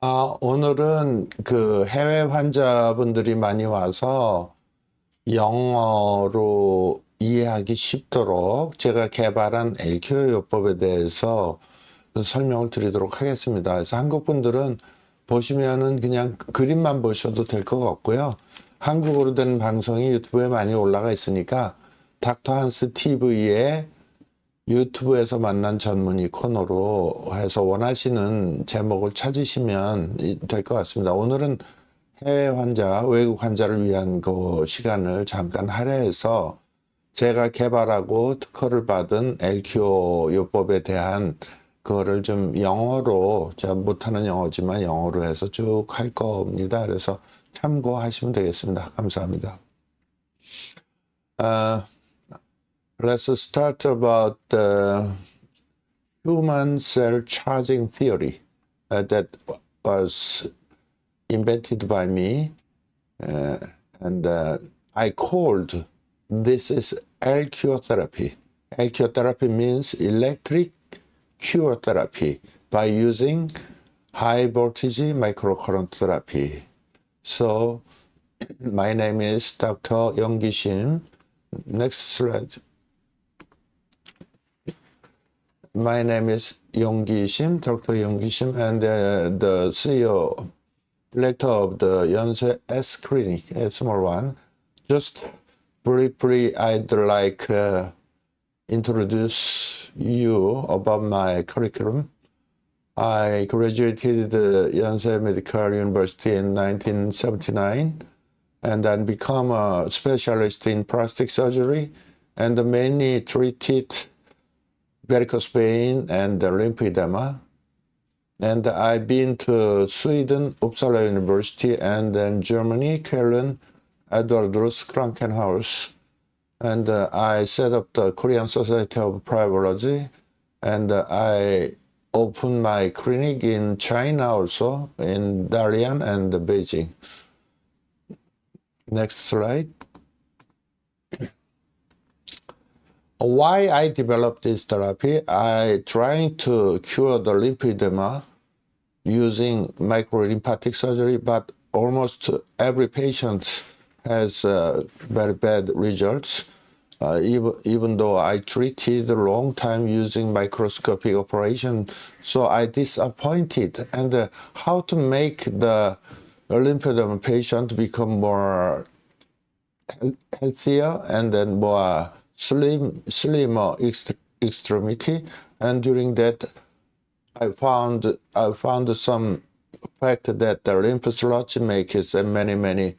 오늘은 그 해외 환자분들이 많이 와서 영어로 이해하기 쉽도록 제가 개발한 엘큐어 요법에 대해서 설명을 드리도록 하겠습니다. 그래서 한국 분들은 보시면은 그냥 그림만 보셔도 될 것 같고요. 한국어로 된 방송이 유튜브에 많이 올라가 있으니까 닥터 한스 TV에 유튜브에서 만난 전문의 코너로 해서 원하시는 제목을 찾으시면 될 것 같습니다. 오늘은 해외 환자, 외국 환자를 위한 그 시간을 잠깐 할애해서 제가 개발하고 특허를 받은 엘큐어 요법에 대한 그거를 좀 영어로, 제가 못하는 영어지만 영어로 해서 쭉 할 겁니다. 그래서 참고하시면 되겠습니다. 감사합니다. Let's start about the human cell charging theory that was invented by me, and I called this is ELCURE therapy. ELCURE therapy means electric cure therapy by using high voltage microcurrent therapy. So my name is Dr. Shim. Next slide. My name is Shim, Dr. Shim, and the CEO, director of the Yonsei S Clinic, a small one. Just briefly, I'd like introduce you about my curriculum. I graduated Yonsei Medical University in 1979, and then become a specialist in plastic surgery, and mainly treated varicose vein and lymphedema. And I've been to Sweden, Uppsala University, and then Germany, Köln, Edwardus Krankenhaus. And I set up the Korean Society of Primatology, and I opened my clinic in China also, in Dalian and Beijing. Next slide. Why I developed this therapy? I trying to cure the lymphedema using microlymphatic surgery, but almost every patient has very bad results. Even though I treated a long time using microscopic operation, so I disappointed. And how to make the lymphedema patient become more healthier and then more slimmer extremity, and during that I found some fact that the lymph sludge makes many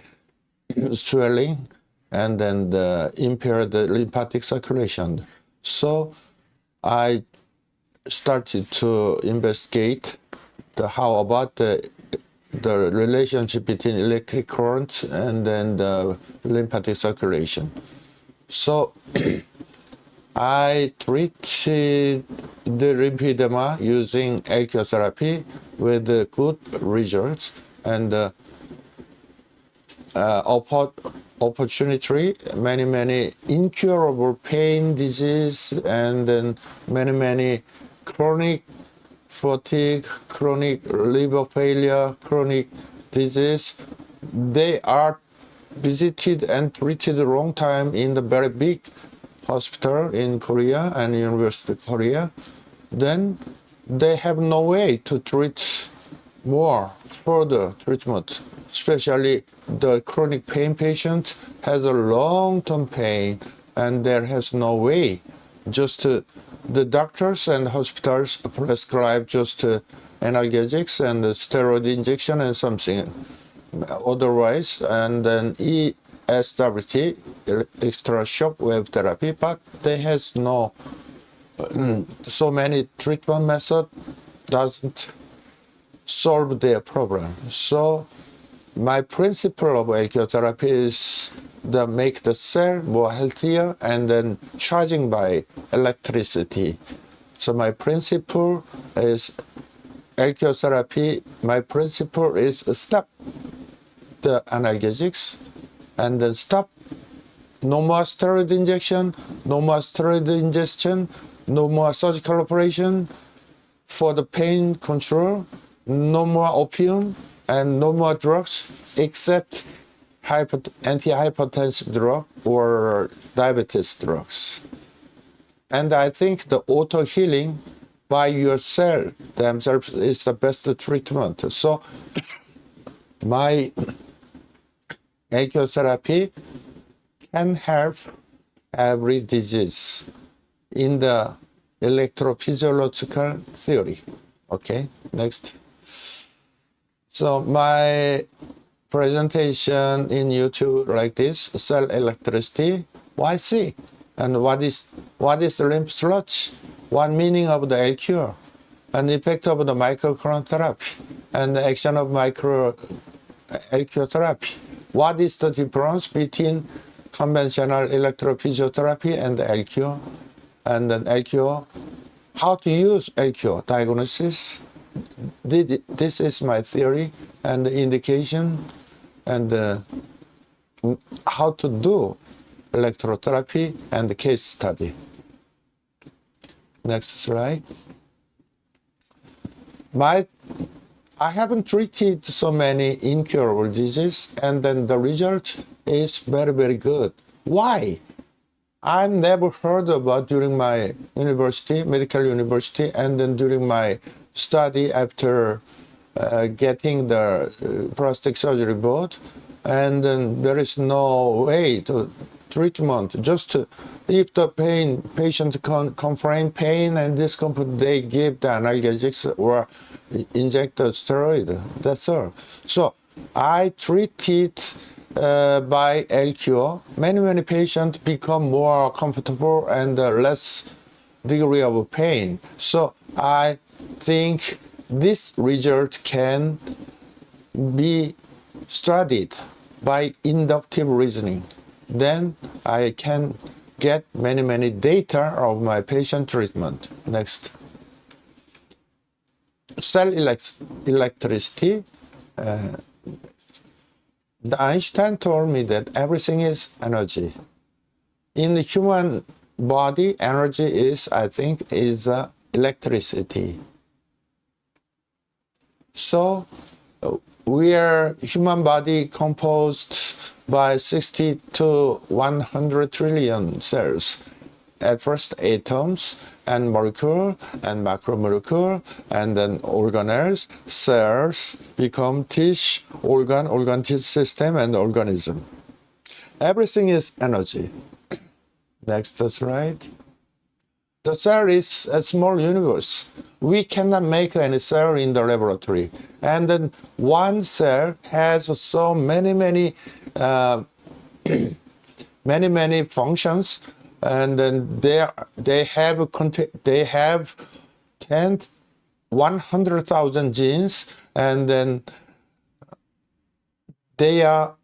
swelling and then impair the lymphatic circulation. So I started to investigate how about the relationship between electric current and then the lymphatic circulation. So I treated the lymphedema using ELCURE therapy with good results, and opportunity, many incurable pain disease, and then many chronic fatigue, chronic liver failure, chronic disease. They are visited and treated a long time in the very big hospital in Korea and University of Korea. Then they have no way to treat more further treatment, especially the chronic pain patient has a long-term pain, and there has no way. Just the doctors and hospitals prescribe just analgesics and steroid injection and something otherwise, and then ESWT, extra shock wave therapy, but they has no so many treatment method doesn't solve their problem. So my principle of ELCURE therapy is to make the cell more healthier and then charging by electricity. So my principle is ELCURE therapy. My principle is stop the analgesics and then stop. No more steroid injection, no more steroid ingestion, no more surgical operation for the pain control. no more opium and no more drugs except antihypertensive drug or diabetes drugs. And I think the auto healing by your cell themselves is the best treatment. So my ELCURE therapy can help every disease in the electrophysiological theory. Okay, next. So my presentation in YouTube like this: cell electricity, why C? And what is the lymph sludge? What meaning of the ELCURE? And effect of the microcurrent therapy and the action of ELCURE therapy. What is the difference between conventional electrophysiotherapy and the ELCURE? And then ELCURE, how to use ELCURE diagnosis. This is my theory and the indication, and how to do electrotherapy and the case study. Next slide. I haven't treated so many incurable diseases, and then the result is very, very good. Why? I've never heard about during my university, medical university, and then during my study after getting the plastic surgery board, and then there is no way to treatment. Just if the patient complain pain and discomfort, they give the analgesics or inject the steroid. That's all. So I treated by ELCURE. Many patients become more comfortable and less degree of pain. So I think this result can be studied by inductive reasoning. Then I can get many data of my patient treatment. Next. Cell electricity. The Einstein told me that everything is energy. In the human body, energy is, I think, electricity. So we are human body composed by 60 to 100 trillion cells. At first atoms and molecule and macromolecule, and then organelles, cells become tissue, organ tissue system, and organism. Everything is energy. Next slide. The cell is a small universe. We cannot make any cell in the laboratory. And then one cell has so many functions, and then they have 100,000 genes, and then they are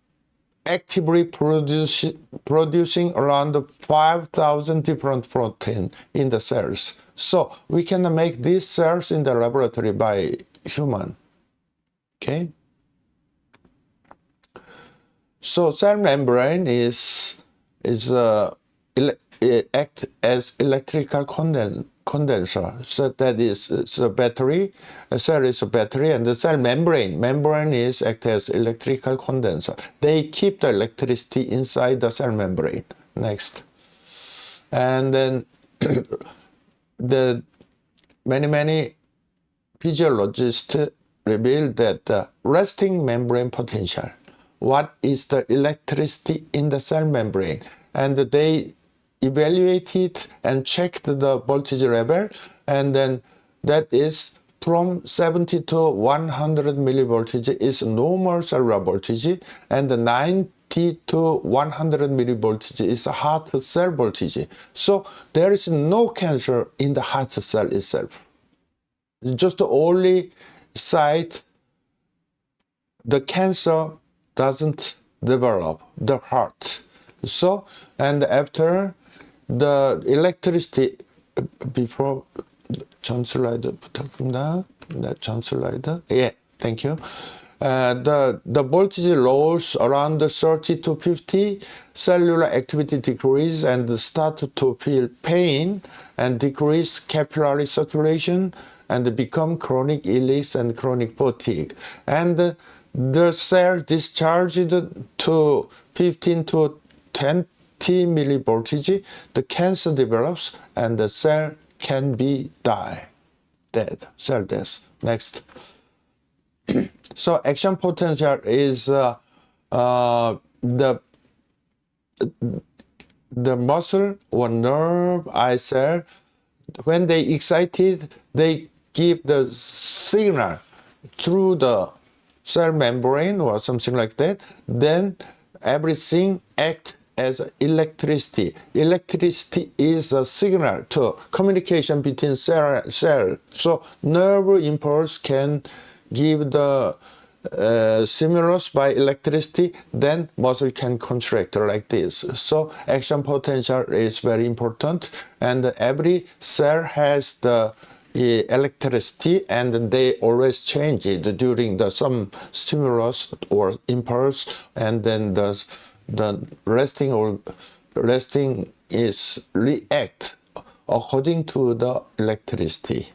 actively producing around 5,000 different proteins in the cells. So we can make these cells in the laboratory by human. Okay. So cell membrane act as electrical condenser. So that is a battery. A cell is a battery, and the cell membrane is act as electrical condenser. They keep the electricity inside the cell membrane. Next. And then the many physiologists reveal that the resting membrane potential, what is the electricity in the cell membrane, and they evaluated and checked the voltage level, and then that is from 70 to 100 millivoltage is normal cellular voltage, and the 90 to 100 millivoltage is heart cell voltage. So there is no cancer in the heart cell itself. It's just the only site the cancer doesn't develop, the heart. So, and after the electricity, before 전 슬라이드 부탁드립니다. 전 슬라이드. Yeah, thank you. The voltage lowers around 30 to 50, cellular activity decrease and start to feel pain and decrease capillary circulation, and become chronic illness and chronic fatigue. And the cell discharged to 15 to 20 millivoltage, the cancer develops and the cell can be dead, cell death. Next. So action potential is the muscle or nerve eye cell. When they excited, they give the signal through the cell membrane or something like that. Then everything acts as electricity. Electricity is a signal to communication between cell. So nerve impulse can give the stimulus by electricity, then muscle can contract like this. So action potential is very important, and every cell has the electricity, and they always change it during some stimulus or impulse, and then the resting is react according to the electricity.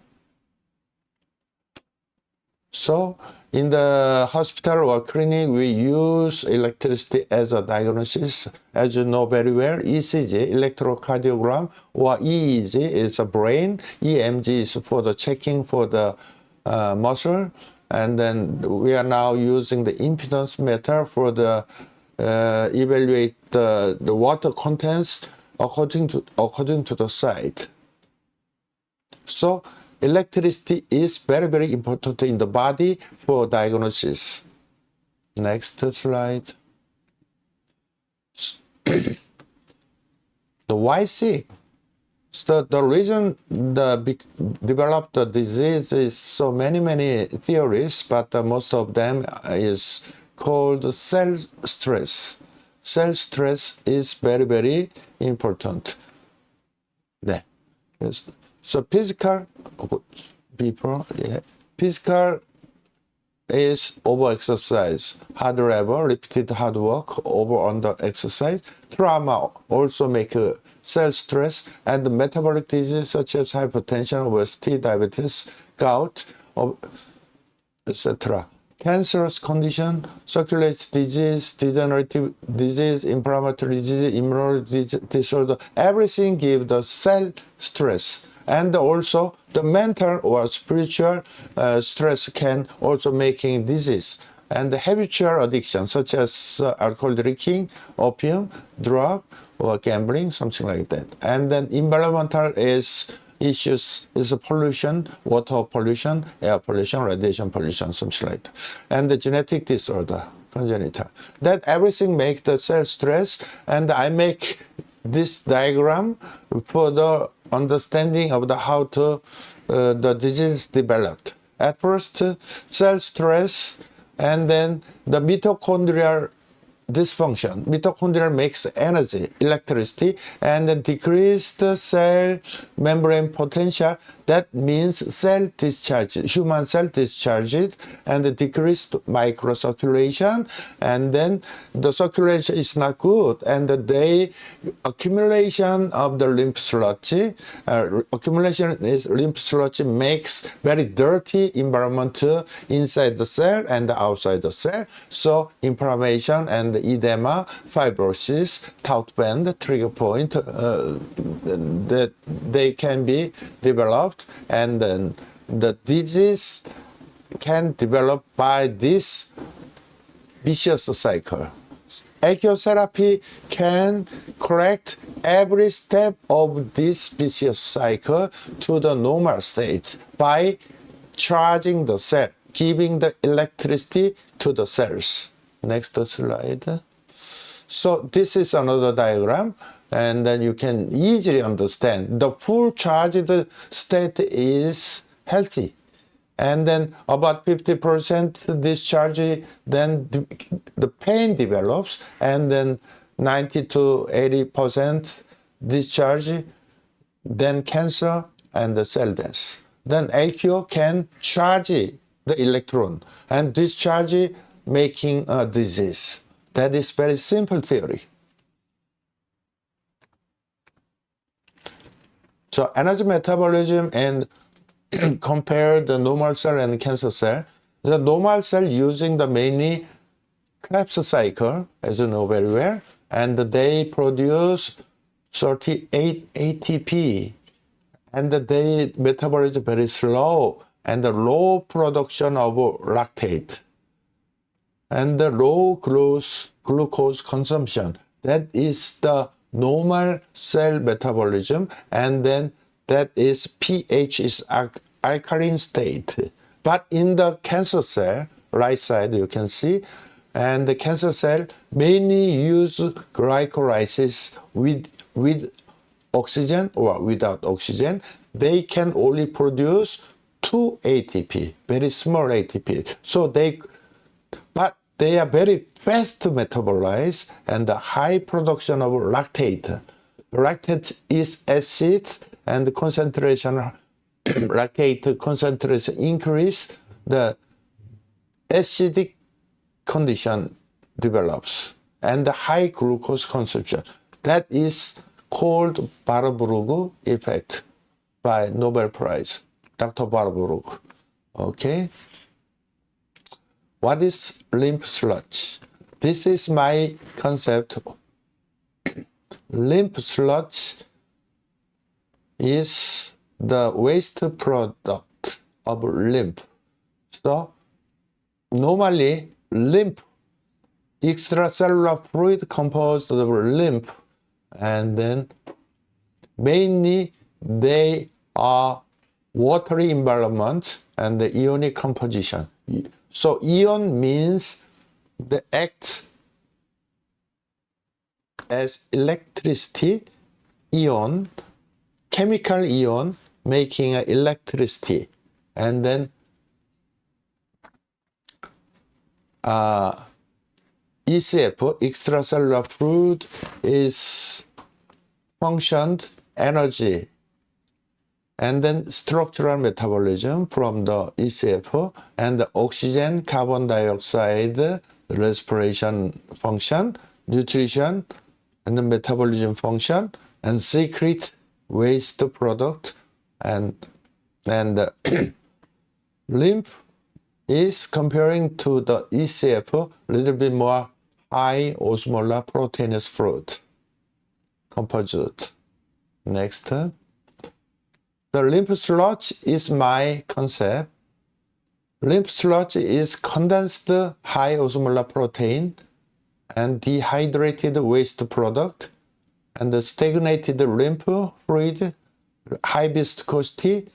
So in the hospital or clinic, we use electricity as a diagnosis. As you know very well, ECG, electrocardiogram, or EEG is a brain. EMG is for the checking for the muscle. And then we are now using the impedance meter for the evaluate the water contents according to the site. So electricity is very, very important in the body for diagnosis. Next slide. The why sick? So the reason developed the disease is so many theories, but most of them is called cell stress. Cell stress is very, very important. There. So physical is over-exercise, hard labor, repeated hard work, over-under exercise. Trauma also make cell stress, and metabolic disease such as hypertension, obesity, diabetes, gout, etc. Cancerous condition, circulatory disease, degenerative disease, inflammatory disease, immunity disorder, everything gives the cell stress. And also the mental or spiritual stress can also making disease. And the habitual addiction such as alcohol drinking, opium, drug, or gambling, something like that. And then environmental issues is pollution, water pollution, air pollution, radiation pollution, something like that. And the genetic disorder, congenital. That everything make the cell stress, and I make this diagram for the understanding of how the disease developed. At first, cell stress, and then the mitochondrial dysfunction. Mitochondria makes energy, electricity, and then decrease the cell membrane potential. That means cell discharge, human cell discharge, and decreased microcirculation, and then the circulation is not good, and the accumulation of the lymph sludge, lymph sludge makes very dirty environment inside the cell and outside the cell. So inflammation and edema, fibrosis, taut band, trigger point, that they can be developed, and then the disease can develop by this vicious cycle. ELCURE can correct every step of this vicious cycle to the normal state by charging the cell, giving the electricity to the cells. Next slide. So this is another diagram, and then you can easily understand the full charged state is healthy, and then about 50% discharge, then the pain develops, and then 90 to 80% discharge, then cancer and the cell death. Then ELCURE can charge the electron and discharge, making a disease. That is very simple theory. So energy metabolism and compare the normal cell and cancer cell. The normal cell using the mainly Krebs cycle, as you know very well, and they produce 38 ATP, and their metabolism is very slow, and the low production of lactate, and the low glucose consumption. That is the normal cell metabolism, and then that is pH is alkaline state. But in the cancer cell, right side you can see, and the cancer cell mainly use glycolysis with oxygen or without oxygen. They can only produce 2 ATP, very small ATP. So but they are very fast metabolized and the high production of lactate. Lactate is acid, and the concentration lactate concentration increase, the acidic condition develops, and the high glucose consumption. That is called Warburg effect by Nobel Prize, Dr. Warburg. Okay. What is lymph sludge? This is my concept. Lymph sludge is the waste product of lymph. So normally lymph, extracellular fluid composed of lymph, and then mainly they are watery environment and the ionic composition. So ion means the act as electricity, ion, chemical ion making electricity, and then ECF, extracellular fluid, is functioned energy, and then structural metabolism from the ECF, and the oxygen, carbon dioxide, respiration function, nutrition, and the metabolism function, and secret waste product, and lymph is comparing to the ECF a little bit more high osmolar proteinous fluid composite. Next, the lymph sludge is my concept. Lymph sludge is condensed high osmolar protein and dehydrated waste product, and the stagnated lymph fluid, high viscosity,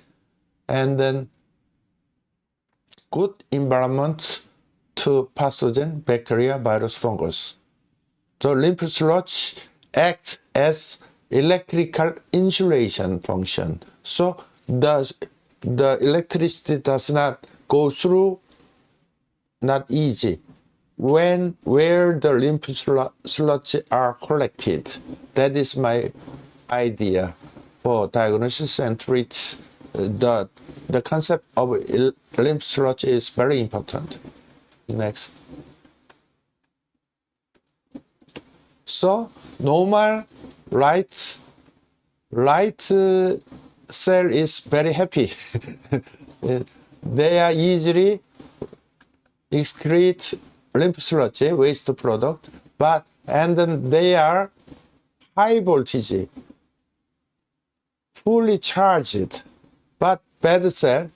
and then good environment to pathogen, bacteria, virus, fungus. So lymph sludge acts as electrical insulation function. So the electricity does not go through, not easy. Where the lymph sludge are collected, that is my idea for diagnosis and treat. The concept of lymph sludge is very important. Next. So normal right cell is very happy. They are easily excrete lymph sludge, waste product, and then they are high voltage, fully charged. But bad cell,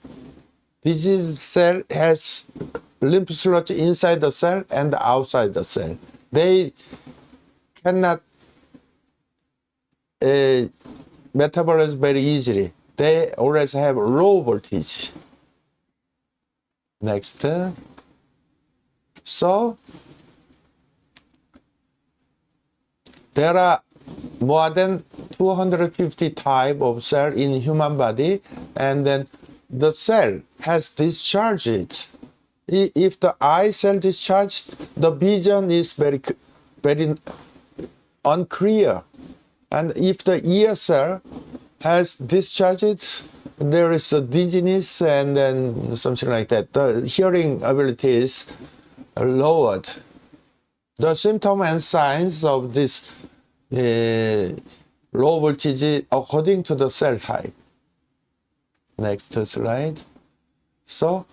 disease cell has lymph sludge inside the cell and outside the cell. They cannot metabolize very easily. They always have low voltage. Next. So there are more than 250 types of cell in human body, and then the cell has discharged. If the eye cell discharged, the vision is very unclear. And if the ear cell has discharged, there is a dizziness and then something like that. The hearing ability is lowered. The symptoms and signs of this low voltage according to the cell type. Next slide. So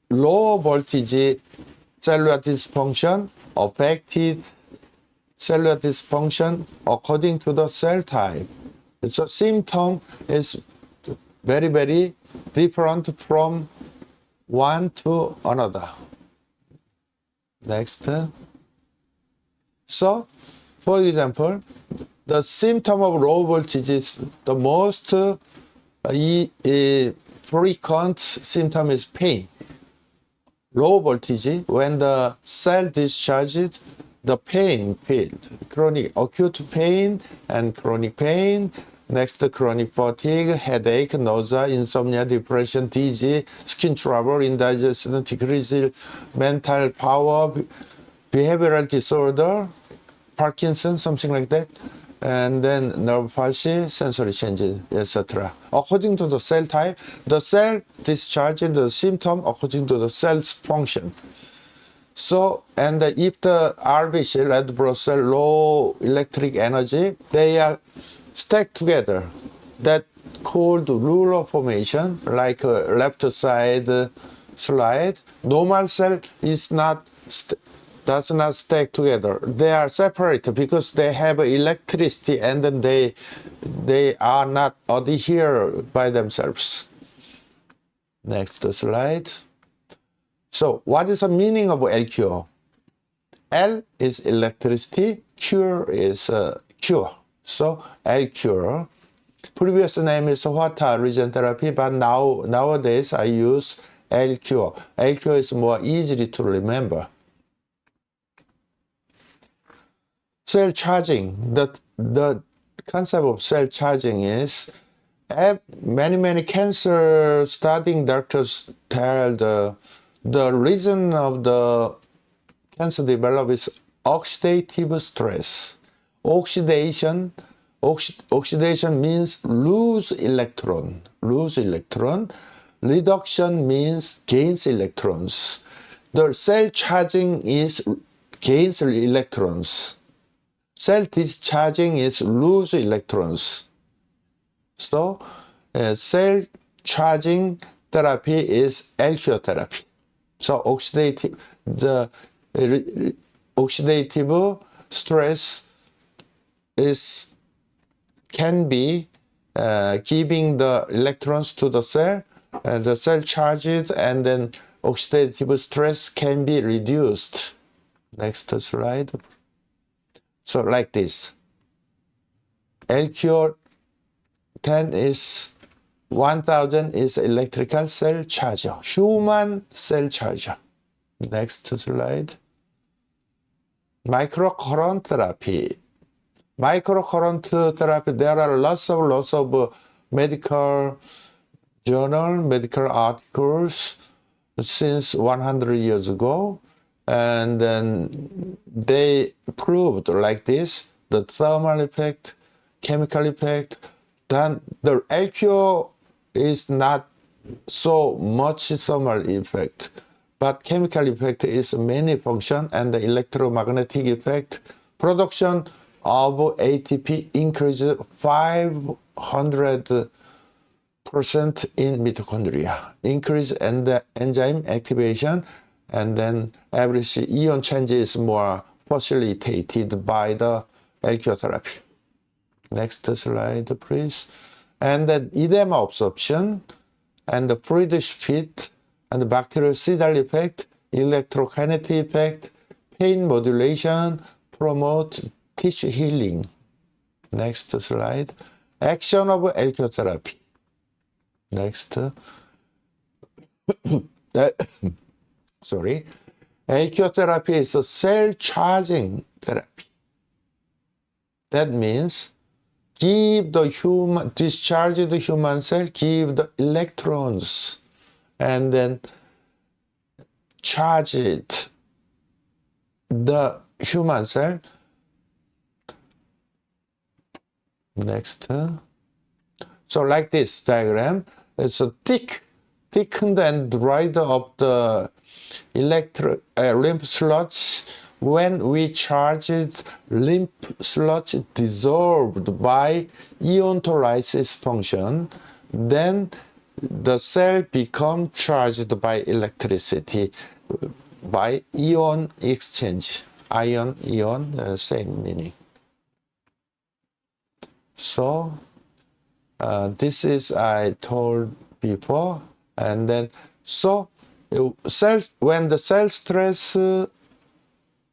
low voltage cellular dysfunction affected cellular dysfunction according to the cell type. So symptom is very, very different from one to another. Next. So, for example, the symptom of low voltage is the most frequent symptom is pain. Low voltage, when the cell discharges, the pain field, chronic acute pain and chronic pain. Next, chronic fatigue, headache, nausea, insomnia, depression, dizzy, skin trouble, indigestion, decreased mental power, behavioral disorder, Parkinson's, something like that, and then nerve palsy, sensory changes, etc. According to the cell type, the cell discharges the symptom according to the cell's function. So, and if the RBC, red blood cell, low electric energy, they are stacked together. That called ruler formation, like left side slide. Normal cell is not does not stack together. They are separated because they have electricity, and then they are not adhere by themselves. Next slide. So what is the meaning of ELCURE? L is electricity, cure is cure. So ELCURE. Previous name is water region therapy, but nowadays I use ELCURE. ELCURE is more easy to remember. Cell charging. The concept of cell charging is many cancer studying doctors tell the reason of the cancer develop is oxidative stress. Oxidation means lose electron. Reduction means gains electrons. The cell charging is gains electrons. Cell discharging is lose electrons. So cell charging therapy is ELCURE therapy. So oxidative stress can be giving the electrons to the cell, and the cell charges, and then oxidative stress can be reduced. Next slide. So like this. ELCURE 10 is 1000 is electrical cell charger, human cell charger. Next slide. Microcurrent therapy. Microcurrent therapy, there are lots of medical journal, medical articles since 100 years ago, and then they proved like this, the thermal effect, chemical effect. Then the ELCURE is not so much thermal effect, but chemical effect is many function, and the electromagnetic effect, production of ATP increases 500% in mitochondria, increase in the enzyme activation, and then every ion change is more facilitated by the ELCURE therapy. Next slide, please. And then edema absorption, and the Friedrich fit, and the bactericidal effect, electrokinetic effect, pain modulation, promote tissue healing. Next slide. Action of ELCURE therapy. Next. Sorry. ELCURE therapy is a cell charging therapy. That means discharge the human cell, give the electrons, and then charge it, the human cell. Next. So like this diagram, it's a thickened and dried up the lymph sludge when we charged lymph sludge dissolved by ionolysis function, then the cell become charged by electricity by ion exchange. Ion, same meaning. So this is I told before, and then so cells, when the cell stress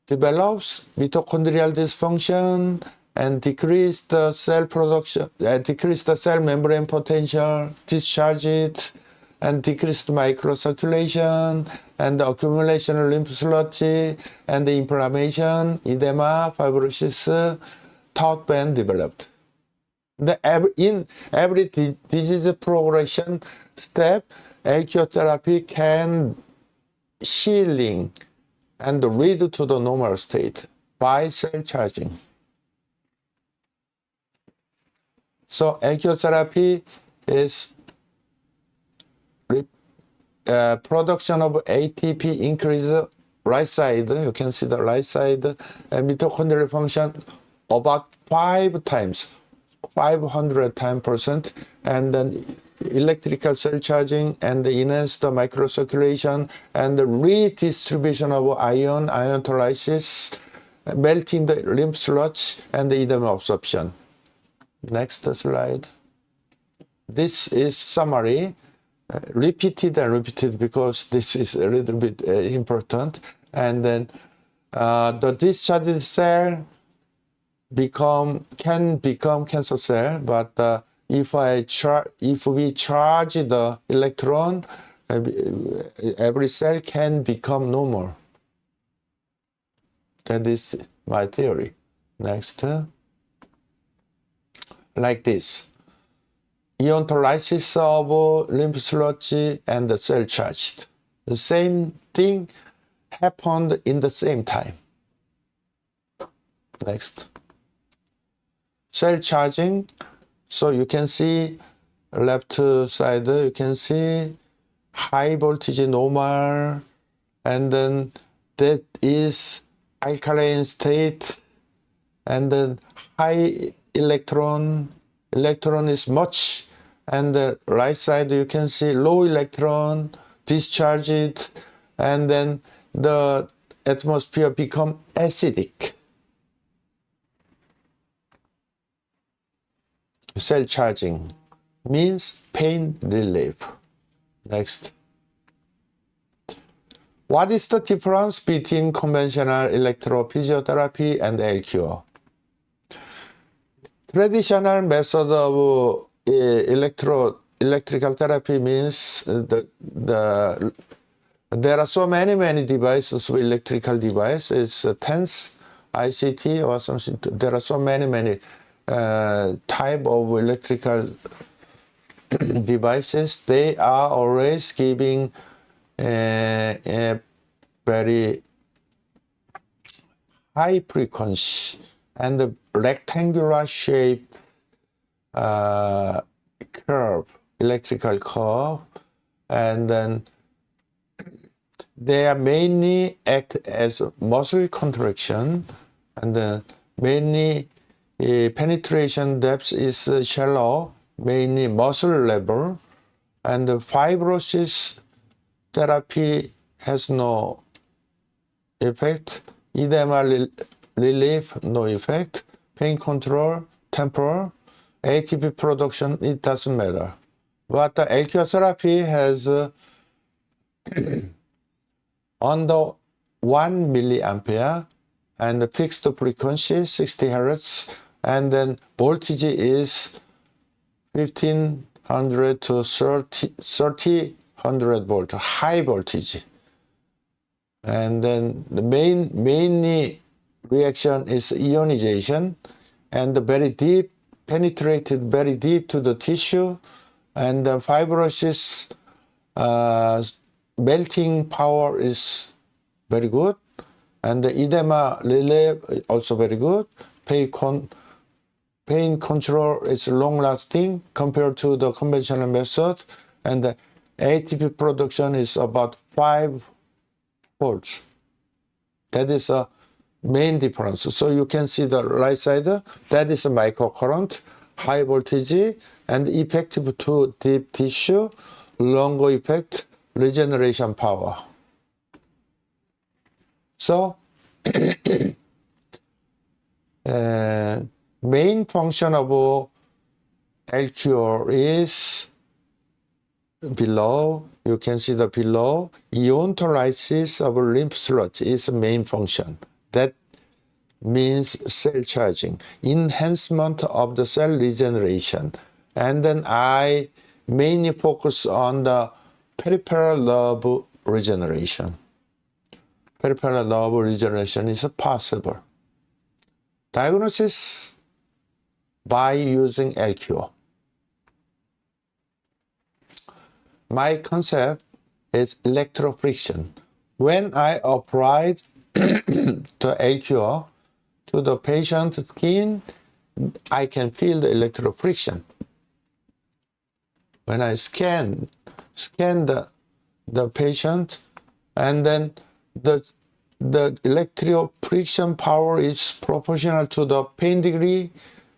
develops mitochondrial dysfunction and decrease the cell production, decrease the cell membrane potential, discharge it, and decrease the microcirculation, and the accumulation of lymph sludge, and the inflammation, edema, fibrosis, taut band developed. In every disease progression step, ELCURE therapy can healing and lead to the normal state by cell charging. So ELCURE therapy is production of ATP increase right side. You can see the right side, and mitochondrial function about 500 times %, and then electrical cell charging and the enhance the microcirculation and the redistribution of ion, ionolysis, melting the lymph sludge and the edema absorption. Next slide. This is summary, repeated and repeated because this is a little bit important. And then the discharged cell can become cancer cell, but if we charge the electron, every cell can become normal. That is my theory. Next, like this: ionolysis of lymph sludge and the cell charged. The same thing happened in the same time. Next. Cell charging, so you can see left side, you can see high voltage normal, and then that is alkaline state, and then high electron is much, and the right side you can see low electron, discharged, and then the atmosphere become acidic. Cell charging means pain relief. Next. What is the difference between conventional electrophysiotherapy and ELCURE? Traditional method of electrical therapy means there are so many devices with electrical devices. It's TENS, ICT, or something. There are so many type of electrical devices. They are always giving a very high frequency and a rectangular shape curve, electrical curve, and then they are mainly act as muscle contraction, and then mainly penetration depth is shallow, mainly muscle level, and the fibrosis therapy has no effect, edema relief, no effect, pain control, temporal, ATP production, it doesn't matter. But the ELCURE therapy has under 1 milliampere and fixed frequency 60 Hz, and then voltage is 1500 to 3000 volt, high voltage. And then the mainly reaction is ionization, and very deep, penetrated very deep to the tissue, and the fibrosis melting power is very good, and the edema relief also very good. Pain control is long lasting compared to the conventional method, and the ATP production is about 5 volts. That is main difference. So you can see the right side, that is a microcurrent, high voltage, and effective to deep tissue, longer effect, regeneration power. So main function of ELCURE is below. You can see the below. Ionolysis of lymph sludge is the main function. That means cell charging, enhancement of the cell regeneration. And then I mainly focus on the peripheral nerve regeneration. Peripheral nerve regeneration is possible. Diagnosis by using ELCURE. My concept is electrofriction. When I applied the ELCURE to the patient's skin, I can feel the electrofriction. When I scan the patient, and then the electrofriction power is proportional to the pain degree,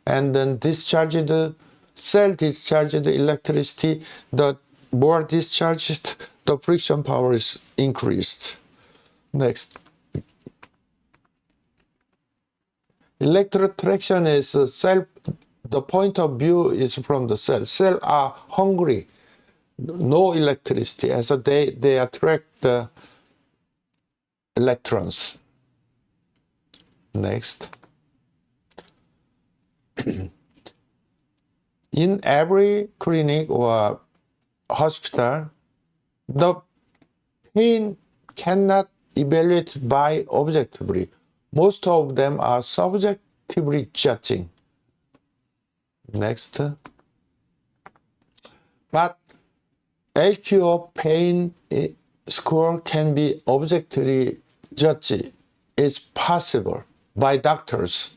and then cell discharged electricity, the more discharged, the friction power is increased. Next. Electrotraction is cell. The point of view is from the cell. Cells are hungry, no electricity, and so they attract the electrons. Next. In every clinic or hospital, the pain cannot evaluate by objectively. Most of them are subjectively judging. Next. But ELCURE pain score can be objectively judged. It's possible by doctors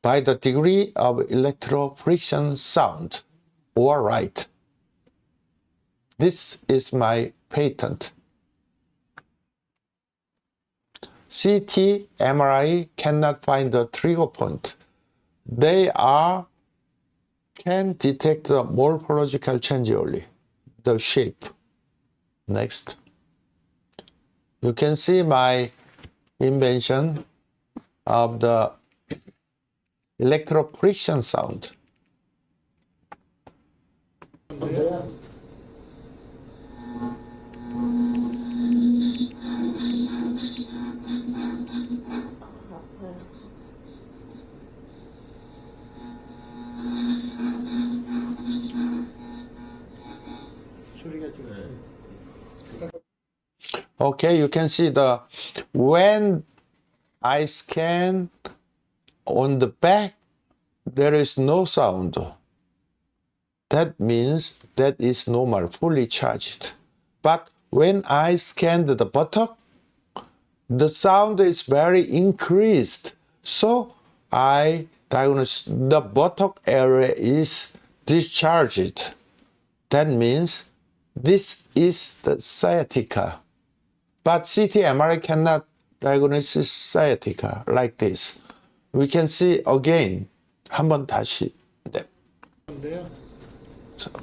by the degree of electrofriction sound or right. This is my patent. CT, MRI cannot find the trigger point. They can detect the morphological change only, the shape. Next. You can see my invention of the electrofriction sound. Okay, you can see when I scan on the back, there is no sound. That means that is normal, fully charged. But when I scanned the buttock, the sound is very increased. So I diagnosed the buttock area is discharged. That means this is the sciatica. But CT MRI cannot diagnose sciatica like this. We can see again. 한번 다시. 네.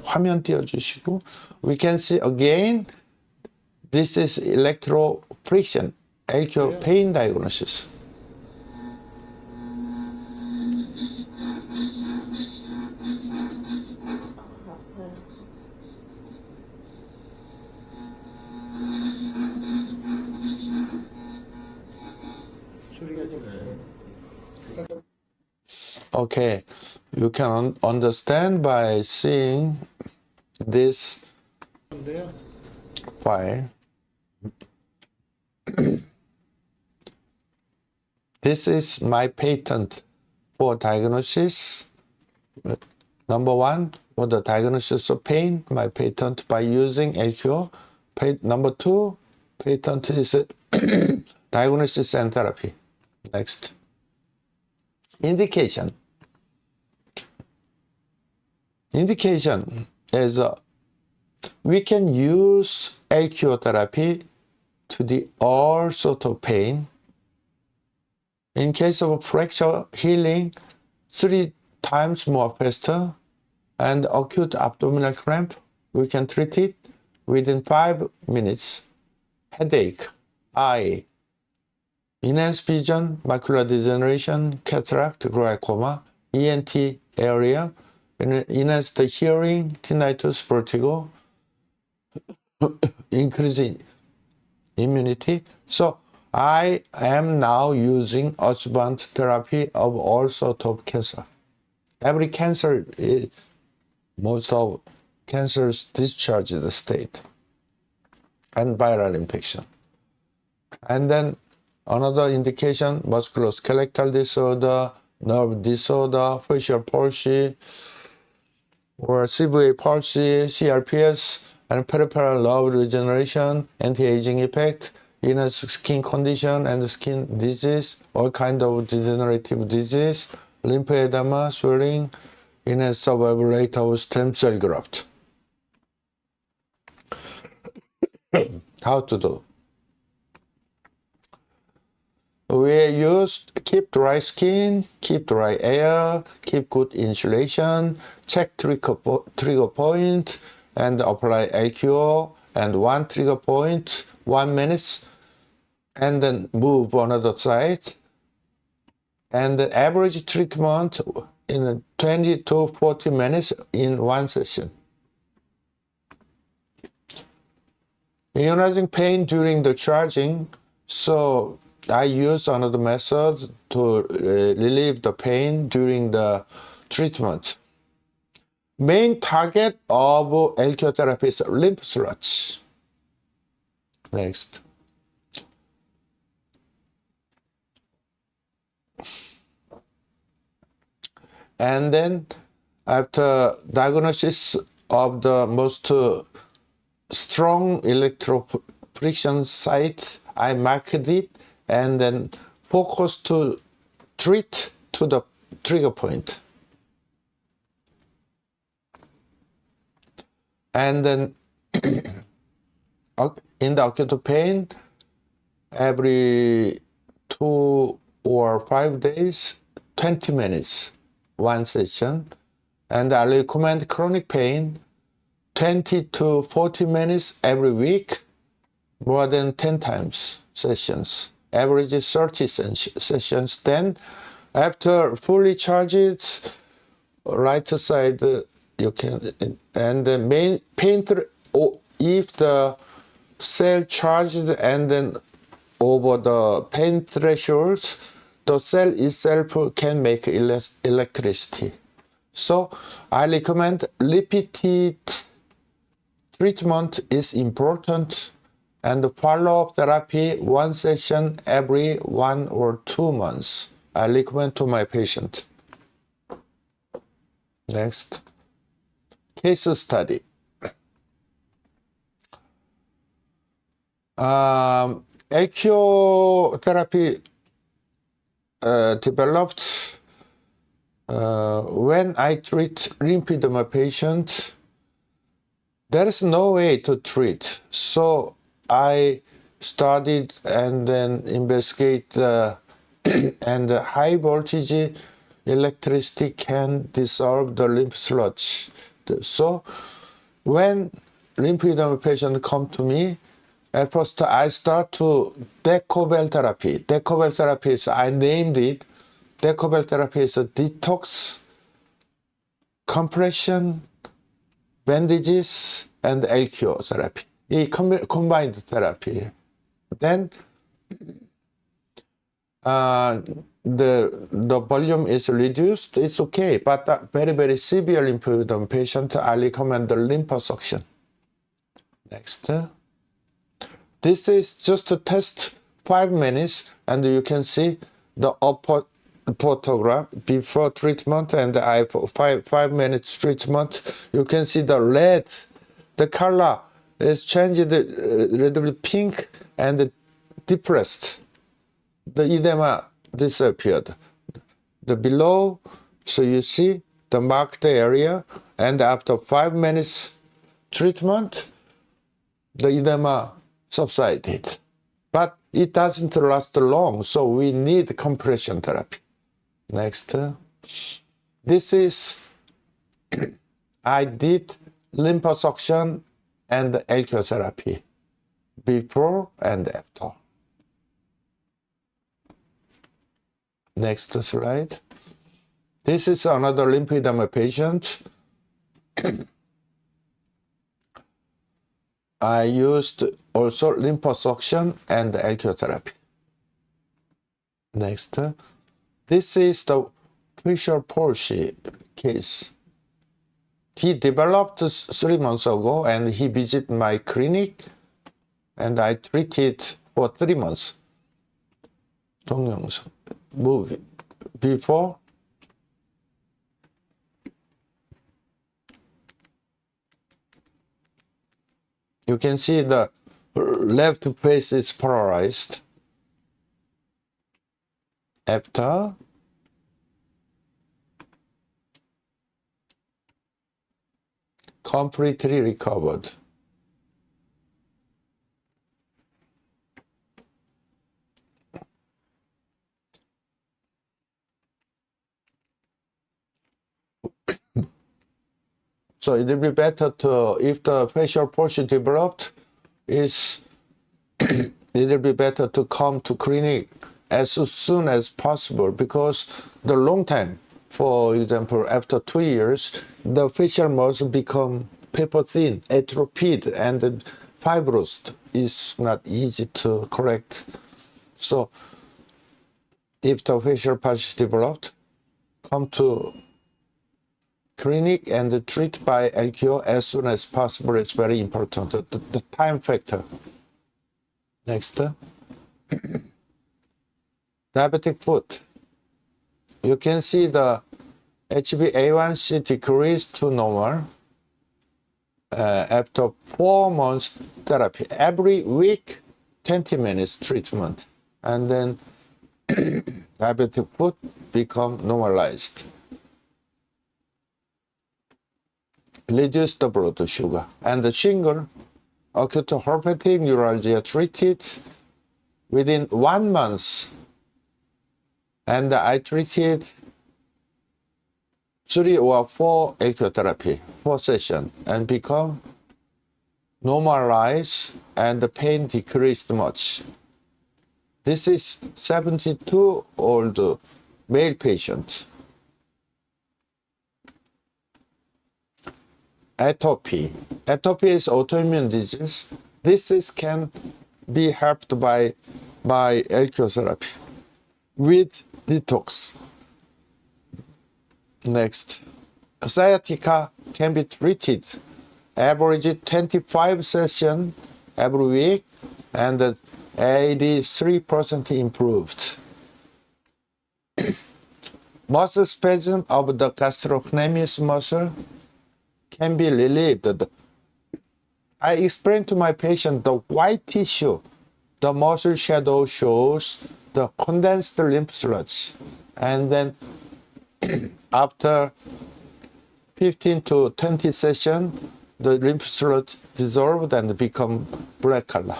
화면 띄워주시고. We can see again. This is electrofriction, ELCURE pain diagnosis. Okay, you can understand by seeing this file. This is my patent for diagnosis. Number one, for the diagnosis of pain, my patent by using ELCURE. Number two, patent is diagnosis and therapy. Next. Indication. Indication is we can use ELCURE therapy to the all sort of pain, In case of fracture healing, 3 times more faster. And acute abdominal cramp, we can treat it within 5 minutes. Headache, eye, enhanced vision, macular degeneration, cataract, glaucoma, ENT area, enhanced hearing, tinnitus, vertigo, increasing immunity. So I am now using adjuvant therapy of all sorts of cancer. Every cancer, most of cancers discharge the state and viral infection. And then another indication, musculoskeletal disorder, nerve disorder, facial palsy, or CVA palsy, CRPS, and peripheral nerve regeneration, anti-aging effect, inner skin condition and skin disease, all kind of degenerative disease, lymphedema, swelling, inner survival rate of stem cell graft. How to do? We use keep dry skin, keep dry air, keep good insulation, check trigger point, and apply ELCURE and 1 trigger point, 1 minute, and then move another side. And the average treatment in 20 to 40 minutes in 1 session. Ionizing pain during the charging, so I use another method to relieve the pain during the treatment. Main target of ELCURE therapy is lymph sludge. Next. And then after diagnosis of the most strong electrophoresis site, I marked it and then focus to treat to the trigger point. And then in the acute pain, every 2 or 5 days, 20 minutes, 1 session. And I recommend chronic pain, 20 to 40 minutes every week, more than 10 times sessions. Average 30 sessions. Then after fully charged, right side you can, and the main pain, if the cell charged and then over the pain threshold, the cell itself can make electricity. So I recommend repeated treatment is important, and follow-up therapy 1 session every 1 or 2 months. I recommend to my patient. Next. Case study. ELCURE therapy developed when I treat lymphedema patient. There is no way to treat, so I studied and then investigate and high voltage electricity can dissolve the lymph sludge. So when lymphedema patient come to me, at first I start to decompose therapy. Decompose therapy is, I named it, decompose therapy is a detox, compression, bandages, and ELCURE therapy. A combined therapy. Then the volume is reduced, it's okay, but very, very severe lymphedema patient, I recommend the liposuction. Next. This is just to test 5 minutes, and you can see the upper photograph before treatment and after 5 minutes treatment. You can see the red, the color is changed redly pink and depressed. The edema disappeared. The below, so you see the marked area, and after 5 minutes treatment, the edema subsided. But it doesn't last long, so we need compression therapy. Next. This is, I did lymphosuction and ELCURE therapy before and after. Next slide. This is another lymphedema patient. I used also lymphosuction and ELCURE therapy. Next. This is the facial palsy case. He developed 3 months ago and he visited my clinic and I treated for 3 months. 동영상 movie before. You can see the left face is polarized. After, completely recovered. So it will be better to, if the facial palsy developed, it will be better to come to clinic as soon as possible, because the long time, for example, after 2 years, the facial muscle become paper thin, atrophied, and fibrous. It's not easy to correct. So if the facial palsy developed, come to clinic and treat by ELCURE as soon as possible. It's very important, the time factor. Next. Diabetic foot. You can see the HbA1c decreased to normal after 4 months therapy. Every week, 20 minutes treatment. And then diabetic foot become normalized. Reduce the blood sugar. And the shingle, acute herpetic neuralgia treated within 1 month. And I treated 3 or 4 ELCURE therapy, 4 sessions, and become normalized and the pain decreased much. This is 72-year-old male patient. Atopy. Atopy is autoimmune disease. This can be helped by ELCURE therapy with detox. Next. Sciatica can be treated. Average 25 sessions every week and 83% improved. Muscle spasm of the gastrocnemius muscle can be relieved. I explained to my patient the white tissue, the muscle shadow shows the condensed lymph sludge. And then after 15 to 20 sessions, the lymph sludge dissolved and become black color.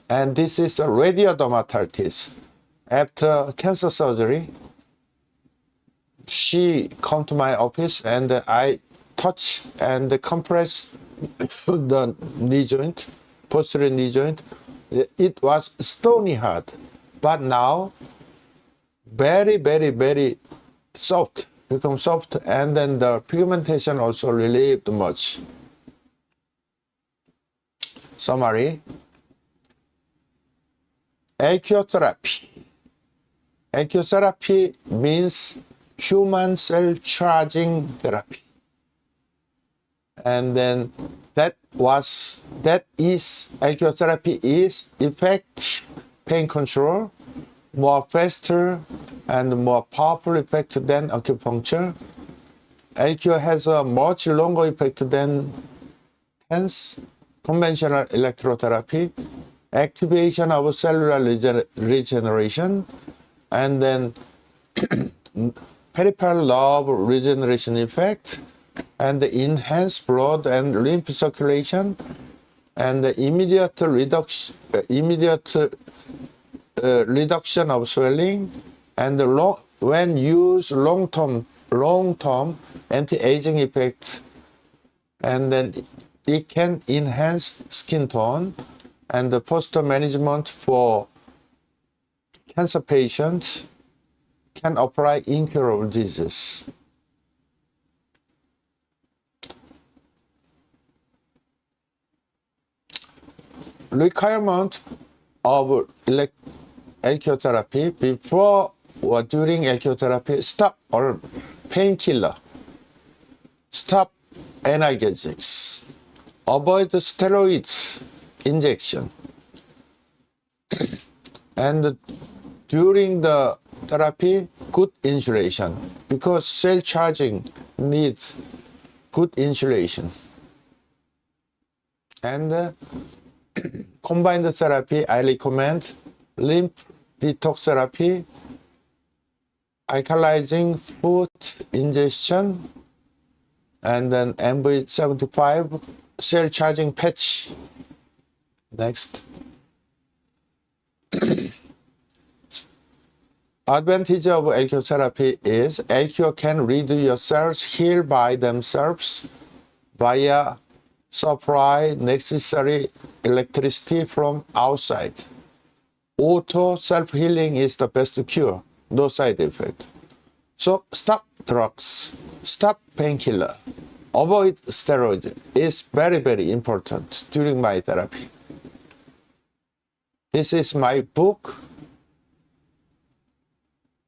And this is a radiodermatitis. After cancer surgery, she come to my office and I touch and compress the knee joint, posterior knee joint. It was stony hard, but now very, very, very soft, become soft, and then the pigmentation also relieved much. Summary. ELCURE therapy. ELCURE therapy means human cell charging therapy. And then that is ELCURE therapy is effective pain control, more faster and more powerful effect than acupuncture. ELCURE has a much longer effect than TENS, conventional electrotherapy, activation of cellular regeneration, and then peripheral nerve regeneration effect, and enhanced blood and lymph circulation, and the immediate reduction of swelling, and when used long-term anti-aging effect, and then it can enhance skin tone, and the poster management for cancer patients can apply incurable disease. Requirement of ELCURE therapy: before or during ELCURE therapy, stop or painkiller, stop analgesics, avoid steroid injection, and during the therapy, good insulation, because cell charging needs good insulation. And combined therapy, I recommend lymph detox therapy, alkalizing food ingestion, and then MV75 cell charging patch. Next. Advantage of ELCURE therapy is ELCURE can redo your cells heal by themselves via supply necessary electricity from outside. Auto self-healing is the best cure, no side effect. So stop drugs, stop painkiller, avoid steroid is very, very important during my therapy. This is my book.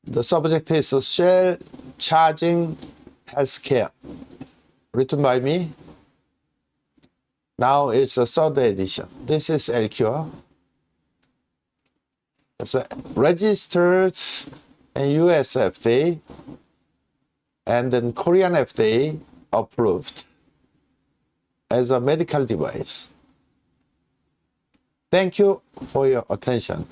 The subject is Cell Charging Healthcare, written by me. Now it's the third edition. This is ELCURE. It's registered in US FDA and then Korean FDA approved as a medical device. Thank you for your attention.